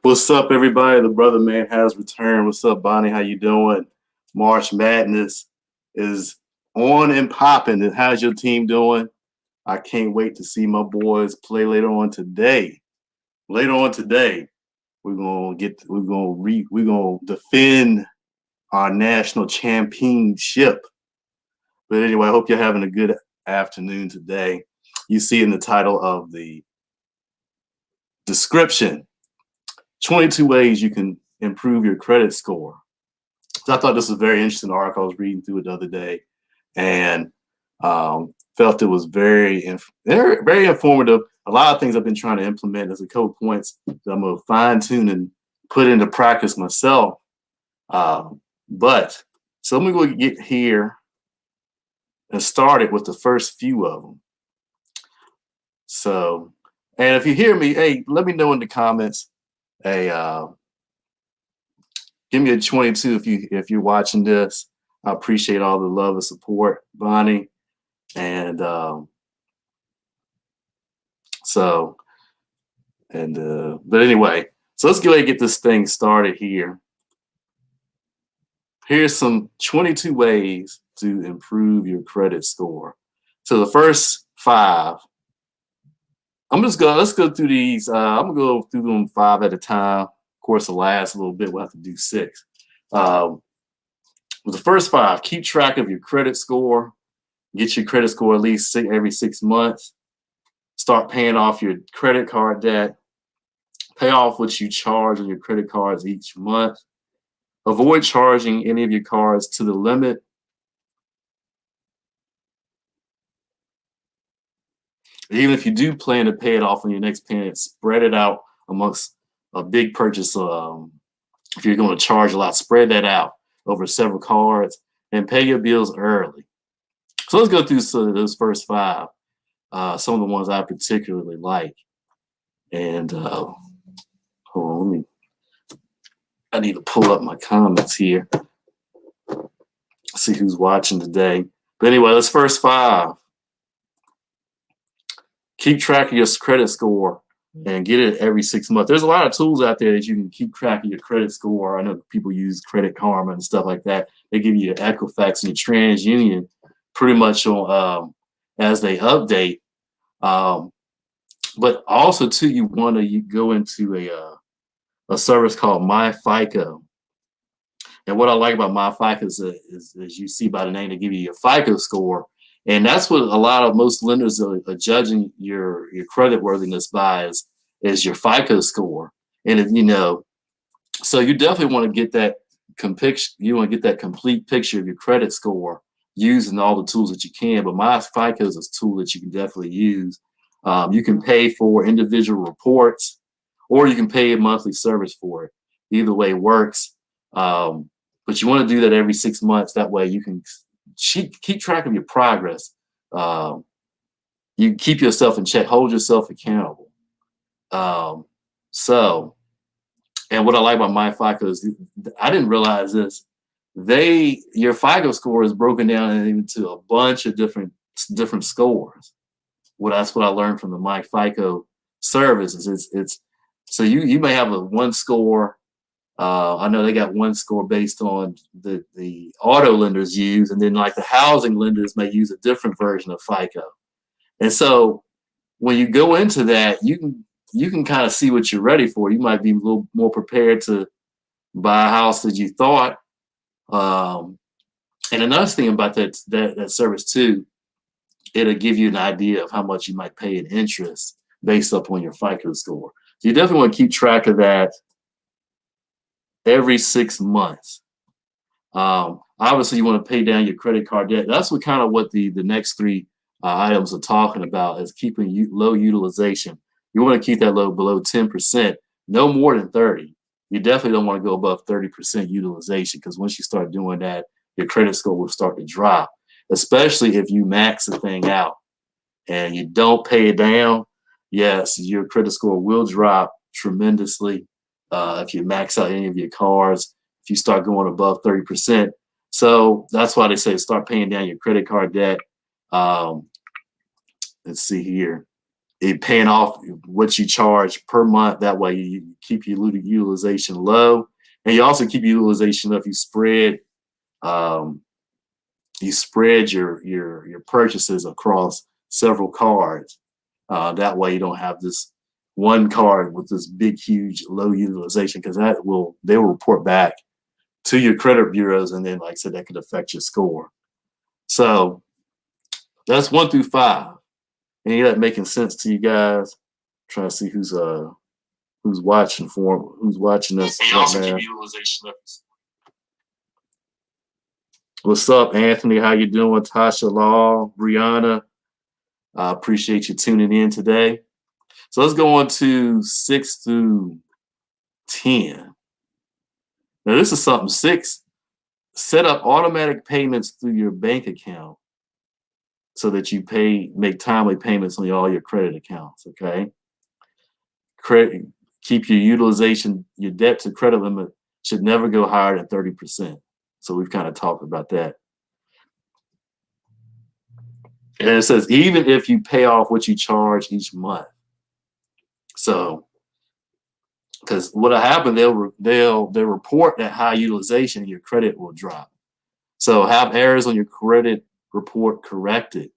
What's up, everybody? The brother man has returned. What's up, Bonnie? How you doing? March Madness is on and popping. And how's your team doing? I can't wait to see my boys play later on today. Later on today, we're gonna defend our national championship. But anyway, I hope you're having a good afternoon today. You see in the title of the description, 22 ways you can improve your credit score. So I thought this was a very interesting article. I was reading through it the other day and felt it was very informative. A lot of things I've been trying to implement as a couple points that I'm going to fine tune and put into practice myself. But so let me go get here and start it with the first few of them. So, and if you hear me, hey, let me know in the comments. Hey, give me a 22 if you're watching this. I appreciate all the love and support, Bonnie. And but anyway, so let's go ahead and get this thing started here. Here's some 22 ways to improve your credit score. So the first 5. Let's go through these. I'm gonna go through them 5 at a time. Of course, the last little bit we'll have to do 6. With the first 5, keep track of your credit score. Get your credit score at least every 6 months. Start paying off your credit card debt. Pay off what you charge on your credit cards each month. Avoid charging any of your cards to the limit. Even if you do plan to pay it off on your next payment, spread it out amongst a big purchase. If you're going to charge a lot, spread that out over several cards and pay your bills early. So let's go through those first 5. Some of the ones I particularly like. And hold on, I need to pull up my comments here. See who's watching today. But anyway, let's first 5. Keep track of your credit score and get it every 6 months. There's a lot of tools out there that you can keep track of your credit score. I know people use Credit Karma and stuff like that. They give you your Equifax and your TransUnion pretty much on as they update. But also too, you want to go into a service called MyFICO. And what I like about MyFICO is you see by the name, they give you your FICO score. And that's what most lenders are judging your credit worthiness by is your FICO score. And so you definitely want to get that complete picture of your credit score using all the tools that you can. But MyFICO is a tool that you can definitely use. You can pay for individual reports, or you can pay a monthly service for it. Either way works. But you want to do that every 6 months. That way you can keep track of your progress. You keep yourself in check, hold yourself accountable. So, and what I like about my FICO is I didn't realize this. Your FICO score is broken down into a bunch of different scores. That's what I learned from the My FICO service. It's so you may have a one score. I know they got one score based on the auto lenders use, and then like the housing lenders may use a different version of FICO. And so when you go into that, you can kind of see what you're ready for. You might be a little more prepared to buy a house than you thought. And another thing about that service too, it'll give you an idea of how much you might pay in interest based upon your FICO score. So you definitely want to keep track of that every 6 months. Obviously, you want to pay down your credit card debt. That's what the next three items are talking about, is keeping low utilization. You want to keep that low below 10%, no more than 30. You definitely don't want to go above 30% utilization, because once you start doing that, your credit score will start to drop, especially if you max the thing out and you don't pay it down. Yes, your credit score will drop tremendously if you max out any of your cards, if you start going above 30%. So that's why they say start paying down your credit card debt. Let's see here. Paying off what you charge per month. That way you keep your utilization low, and you also keep utilization up. You spread your purchases across several cards. That way you don't have this one card with this big, huge, low utilization, because they will report back to your credit bureaus, and then, like I said, that could affect your score. So that's 1 through 5. Any of that making sense to you guys? Trying to see who's watching us right now. What's up, Anthony? How you doing? Tasha Law, Brianna. I appreciate you tuning in today. So let's go on to 6 through 10. Now this is something. 6, set up automatic payments through your bank account so that you make timely payments on all your credit accounts. Okay. Keep your utilization, your debt to credit limit should never go higher than 30%. So we've kind of talked about that. And it says, even if you pay off what you charge each month. So, because what'll happen, they'll report that high utilization, and your credit will drop. So have errors on your credit report corrected.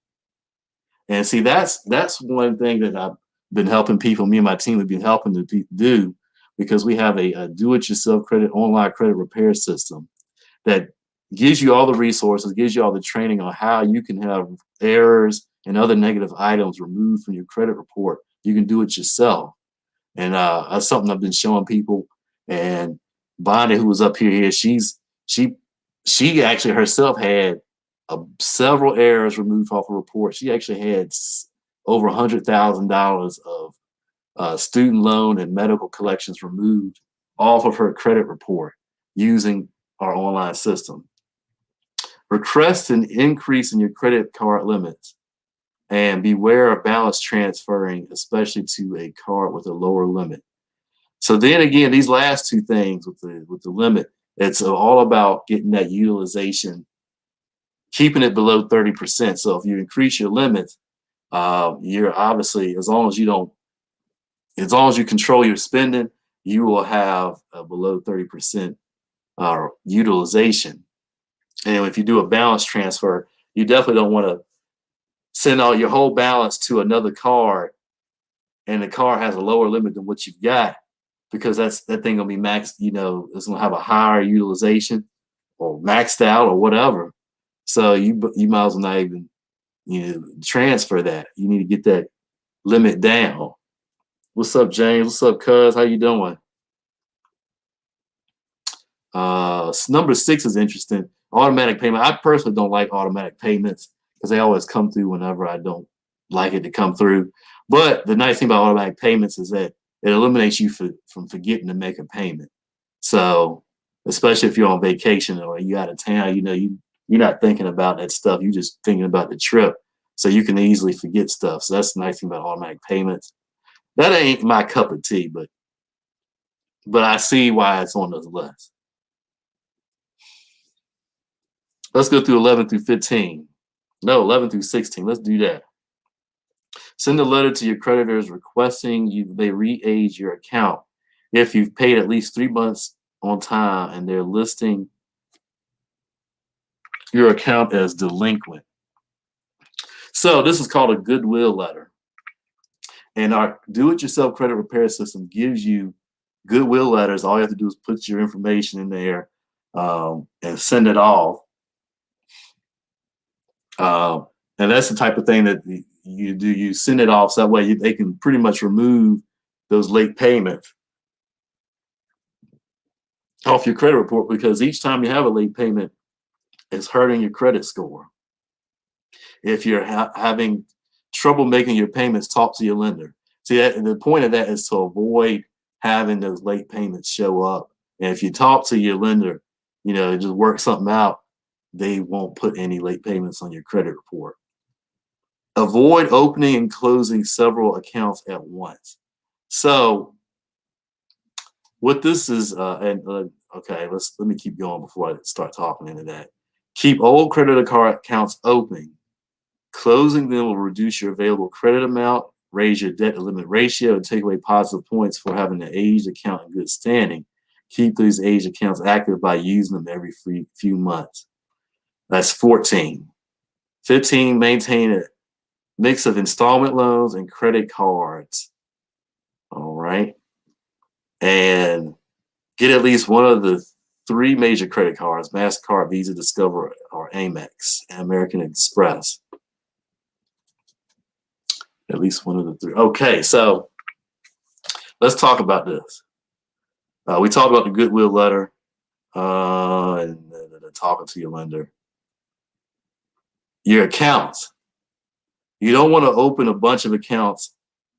And see, that's one thing that I've been helping people. Me and my team have been helping to do, because we have a do-it-yourself online credit repair system that gives you all the resources, gives you all the training on how you can have errors and other negative items removed from your credit report. You can do it yourself. And that's something I've been showing people. And Bonnie, who was up here, she actually herself had several errors removed off a report. She actually had over $100,000 of student loan and medical collections removed off of her credit report using our online system. Request an increase in your credit card limits, and beware of balance transferring, especially to a card with a lower limit. So then again, these last two things with the limit, it's all about getting that utilization, keeping it below 30%. So if you increase your limits, you're obviously, as long as you control your spending, you will have a below 30% utilization. And if you do a balance transfer, you definitely don't want to send all your whole balance to another card, and the card has a lower limit than what you've got, because that thing gonna be maxed. It's gonna have a higher utilization or maxed out or whatever. So you might as well not even transfer that. You need to get that limit down. What's up, James? What's up, cuz? How you doing? Number 6 is interesting. Automatic payment. I personally don't like automatic payments, because they always come through whenever I don't like it to come through. But the nice thing about automatic payments is that it eliminates you from forgetting to make a payment. So especially if you're on vacation or you out of town, you're not thinking about that stuff. You're just thinking about the trip. So you can easily forget stuff. So that's the nice thing about automatic payments. That ain't my cup of tea, but I see why it's on this list. Let's go through 11 through 15. No, 11 through 16. Let's do that. Send a letter to your creditors requesting they re-age your account if you've paid at least 3 months on time and they're listing your account as delinquent. So this is called a goodwill letter. And our do-it-yourself credit repair system gives you goodwill letters. All you have to do is put your information in there and send it off. And that's the type of thing that you do. You send it off so that way they can pretty much remove those late payments off your credit report, because each time you have a late payment, it's hurting your credit score. If you're having trouble making your payments, talk to your lender. See, the point of that is to avoid having those late payments show up. And if you talk to your lender, just work something out, they won't put any late payments on your credit report. Avoid opening and closing several accounts at once. So what this is, okay, let me keep going before I start talking into that. Keep old credit card accounts open. Closing them will reduce your available credit amount, raise your debt to limit ratio, and take away positive points for having an aged account in good standing. Keep these aged accounts active by using them every few months. That's 14. 15, maintain a mix of installment loans and credit cards. All right. And get at least one of the 3 major credit cards: MasterCard, Visa, Discover, or Amex, and American Express. At least one of the 3. Okay, so let's talk about this. We talked about the goodwill letter and talking to your lender. Your accounts. You don't want to open a bunch of accounts,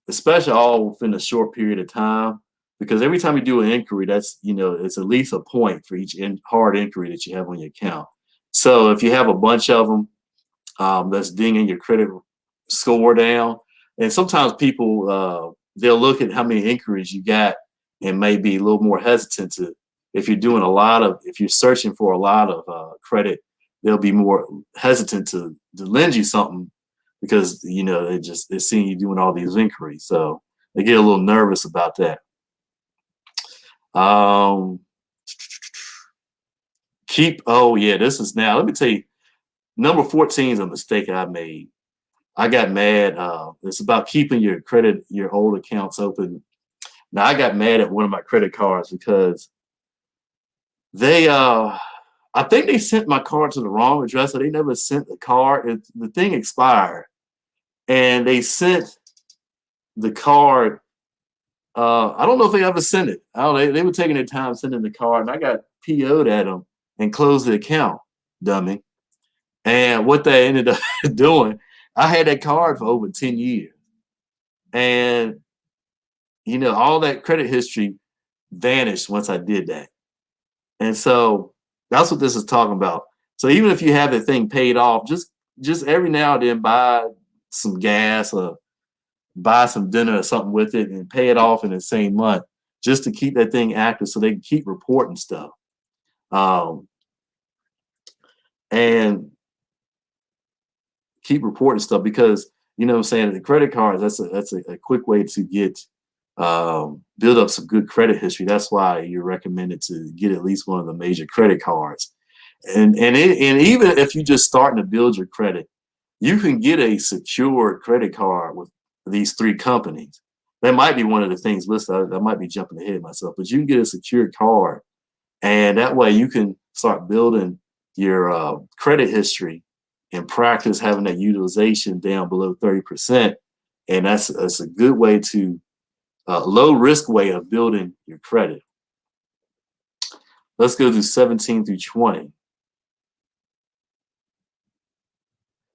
especially all within a short period of time, because every time you do an inquiry, that's, it's at least a point for each hard inquiry that you have on your account. So if you have a bunch of them, that's dinging your credit score down. And sometimes people, they'll look at how many inquiries you got and may be a little more hesitant to, if you're searching for a lot of credit, they'll be more hesitant to lend you something, because they're seeing you doing all these inquiries, so they get a little nervous about that. This is, now let me tell you, number 14 is a mistake I made. I got mad. It's about keeping your old accounts open. Now, I got mad at one of my credit cards because I think they sent my card to the wrong address, so they never sent the card. The thing expired, and they sent the card. I don't know if they ever sent it. They were taking their time sending the card, and I got PO'd at them and closed the account, dummy. And what they ended up doing, I had that card for over 10 years. And, all that credit history vanished once I did that. And so that's what this is talking about. So even if you have the thing paid off, just every now and then buy some gas or buy some dinner or something with it and pay it off in the same month, just to keep that thing active so they can keep reporting stuff. And keep reporting stuff, because what I'm saying, the credit cards, that's a quick way to get build up some good credit history. That's why you're recommended to get at least one of the major credit cards. And even if you're just starting to build your credit, you can get a secured credit card with these 3 companies. That might be one of the things listed. I might be jumping ahead of myself, but you can get a secured card, and that way you can start building your credit history and practice having that utilization down below 30%. And that's a good way to low risk way of building your credit. Let's go to 17 through 20.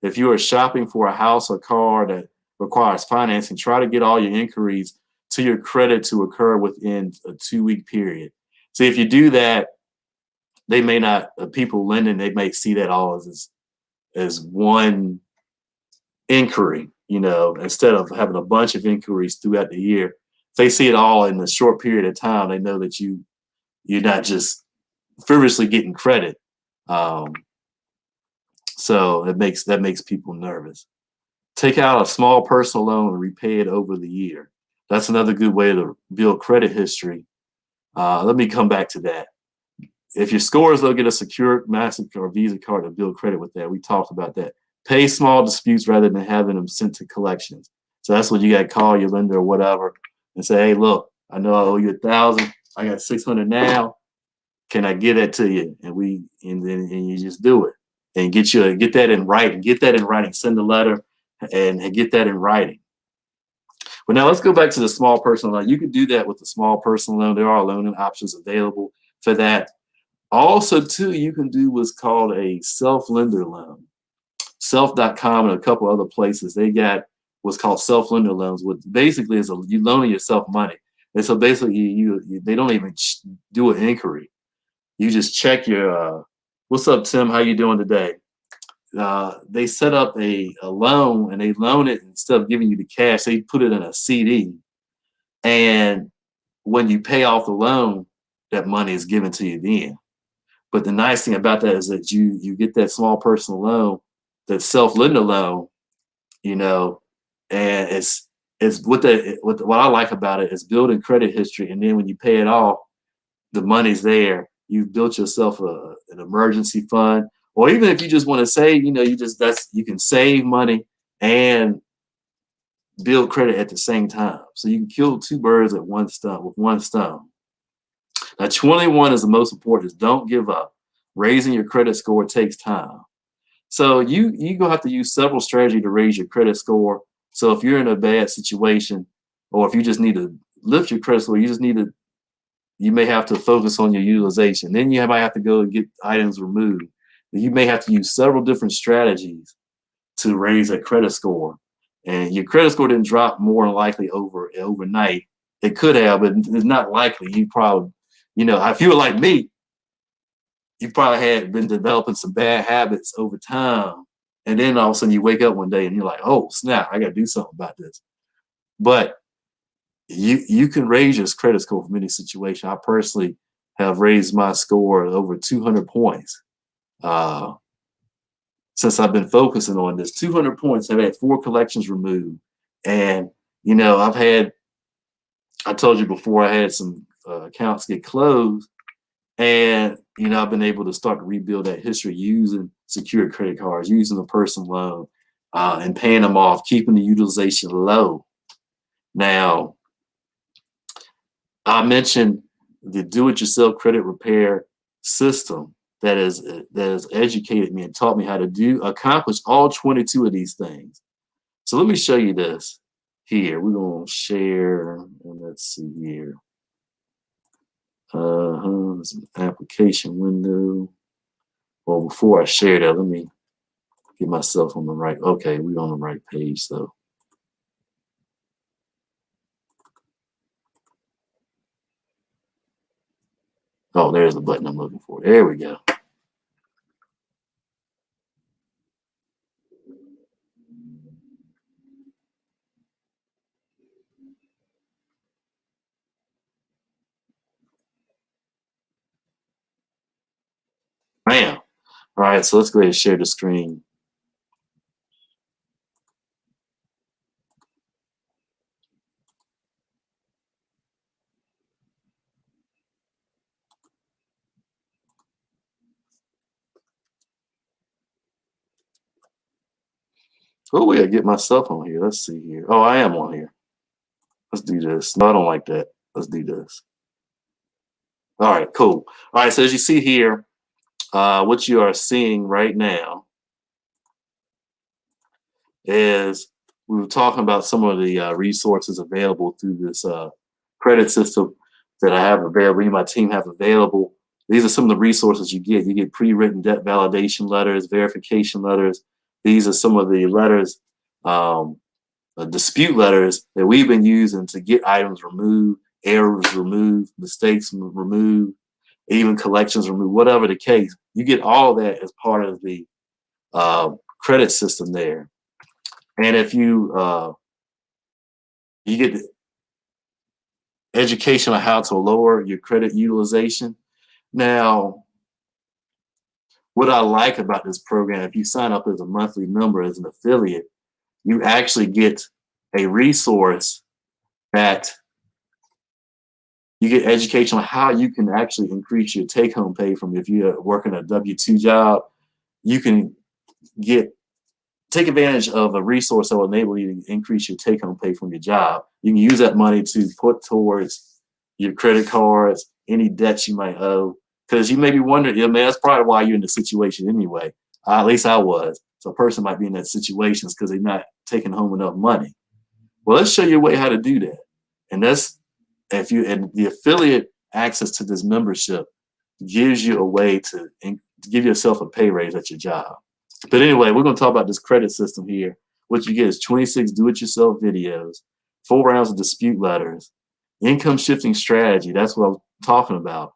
If you are shopping for a house or car that requires financing, try to get all your inquiries to your credit to occur within a 2-week period. So if you do that, they may not, people lending, they may see that all as one inquiry, instead of having a bunch of inquiries throughout the year. If they see it all in a short period of time, they know that you're not just frivolously getting credit. So that makes people nervous. Take out a small personal loan and repay it over the year. That's another good way to build credit history. Let me come back to that. If your score is low, get a secured MasterCard or Visa card to build credit with that. We talked about that. Pay small disputes rather than having them sent to collections. So that's what you got to call your lender or whatever and say, hey, look, I know I owe you 1,000. I got 600 now. Can I get that to you? And you just do it and get that in writing. Get that in writing. Send a letter and get that in writing. But now let's go back to the small personal loan. You can do that with the small personal loan. There are loaning options available for that. Also, too, you can do what's called a self-lender loan. Self.com and a couple other places, they got what's called self-lender loans, which basically is you loaning yourself money. And so basically, they don't even do an inquiry. You just check your, what's up, Tim? How you doing today? They set up a loan and they loan it instead of giving you the cash. They put it in a CD. And when you pay off the loan, that money is given to you then. But the nice thing about that is that you get that small personal loan, that self-lender loan, and it's what I like about it is building credit history. And then when you pay it off, the money's there. You've built yourself an emergency fund, or even if you just want to save, you can save money and build credit at the same time. So you can kill two birds with one stone. Now, 21 is the most important, is don't give up. Raising your credit score takes time. So you're going to have to use several strategies to raise your credit score. So if you're in a bad situation, or if you just need to lift your credit score, you may have to focus on your utilization. Then you might have to go and get items removed. You may have to use several different strategies to raise a credit score. And your credit score didn't drop more than likely overnight. It could have, but it's not likely. You probably, if you were like me, you probably had been developing some bad habits over time. And then all of a sudden you wake up one day and you're like, oh, snap, I got to do something about this. But you can raise your credit score from any situation. I personally have raised my score over 200 points since I've been focusing on this. 200 points. I've had 4 collections removed. And, I told you before, I had some accounts get closed. And, I've been able to start to rebuild that history using secured credit cards, using a personal loan, and paying them off, keeping the utilization low. Now, I mentioned the do-it-yourself credit repair system that has educated me and taught me how to accomplish all 22 of these things. So let me show you this here. We're going to share, and let's see here. There's an application window. Well, before I share that, let me get myself on the right. Okay, we're on the right page, so. Oh, there's the button I'm looking for. There we go. Bam. All right, so let's go ahead and share the screen. Oh, we gotta get myself on here. Let's see here. Oh, I am on here. Let's do this. No, I don't like that. Let's do this. All right, cool. All right, so as you see here, what you are seeing right now is we were talking about some of the resources available through this credit system that I have available, me and my team have available. These are some of the resources you get. You get pre-written debt validation letters, verification letters. These are some of the letters dispute letters that we've been using to get items removed, errors removed, mistakes removed, even collections removed, whatever the case. You get all that as part of the credit system there. And if you you get education on how to lower your credit utilization. Now, what I like about this program, if you sign up as a monthly member, as an affiliate, you actually get a resource that you get education on how you can actually increase your take-home pay from if you're working a W-2 job. You can take advantage of a resource that will enable you to increase your take-home pay from your job. You can use that money to put towards your credit cards, any debts you might owe, because you may be wondering, I mean, that's probably why you're in the situation anyway. At least I was. So a person might be in that situation because they're not taking home enough money. Well, let's show you a way how to do that. And that's and the affiliate access to this membership gives you a way to give yourself a pay raise at your job. But anyway, we're going to talk about this credit system here. What you get is 26 do-it-yourself videos, 4 rounds of dispute letters, income shifting strategy. That's what I was talking about.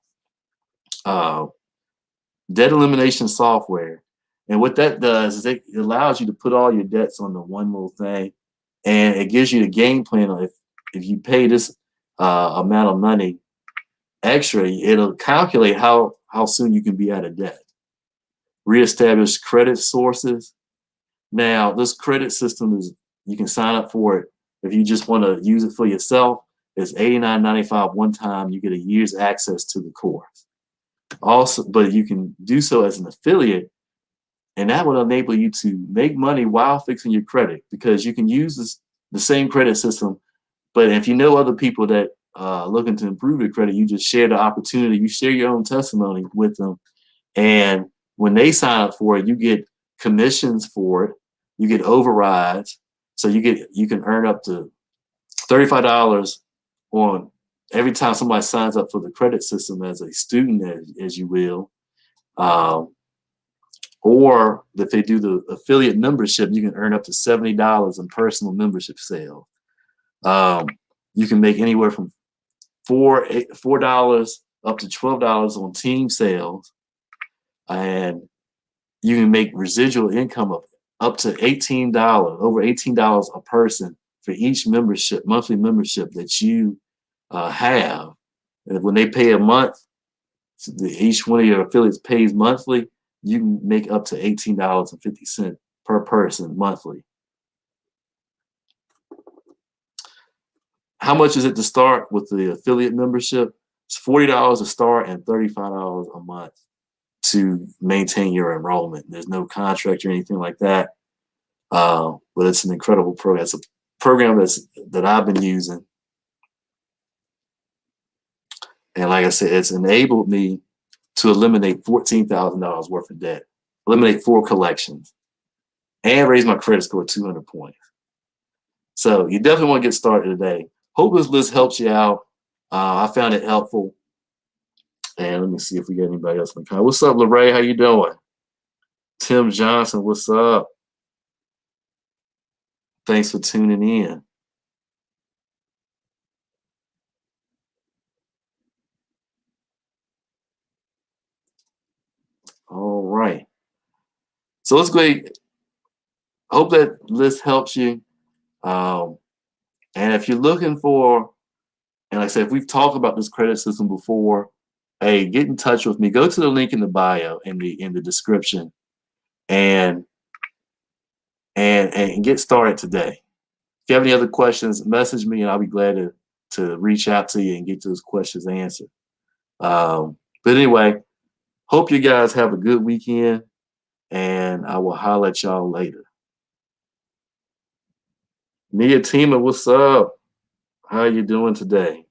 Debt elimination software. And what that does is it allows you to put all your debts on the one little thing, and it gives you a game plan on if you pay this amount of money extra, it'll calculate how soon you can be out of debt. Reestablish credit sources. Now, this credit system you can sign up for it if you just want to use it for yourself. It's $89.95 one time. You get a year's access to the course. Also, but you can do so as an affiliate, and that will enable you to make money while fixing your credit, because you can use the same credit system. But if you know other people that looking to improve your credit, you just share the opportunity. You share your own testimony with them, and when they sign up for it, you get commissions for it. You get overrides, so you can earn up to $35 on every time somebody signs up for the credit system as a student, as you will. Or if they do the affiliate membership, you can earn up to $70 in personal membership sales. You can make anywhere from $4 up to $12 on team sales, and you can make residual income of up to $18, over $18 a person for each monthly membership that you have. And when they pay a month, each one of your affiliates pays monthly, you can make up to $18.50 per person monthly. How much is it to start with the affiliate membership? It's $40 to start and $35 a month to maintain your enrollment. There's no contract or anything like that, but it's an incredible program. It's a program that I've been using, and like I said, it's enabled me to eliminate $14,000 worth of debt, eliminate 4 collections, and raise my credit score 200 points. So you definitely want to get started today. Hope this list helps you out. I found it helpful. And let me see if we got anybody else in the comments. What's up, Lorraine? How you doing? Tim Johnson, what's up? Thanks for tuning in. All right. So let's go ahead. Hope that list helps you. And if you're looking for, and like I said, if we've talked about this credit system before, hey, get in touch with me. Go to the link in the bio in the description, and get started today. If you have any other questions, message me, and I'll be glad to reach out to you and get those questions answered. But anyway, hope you guys have a good weekend, and I will holler at y'all later. Nia Tima, what's up? How you doing today?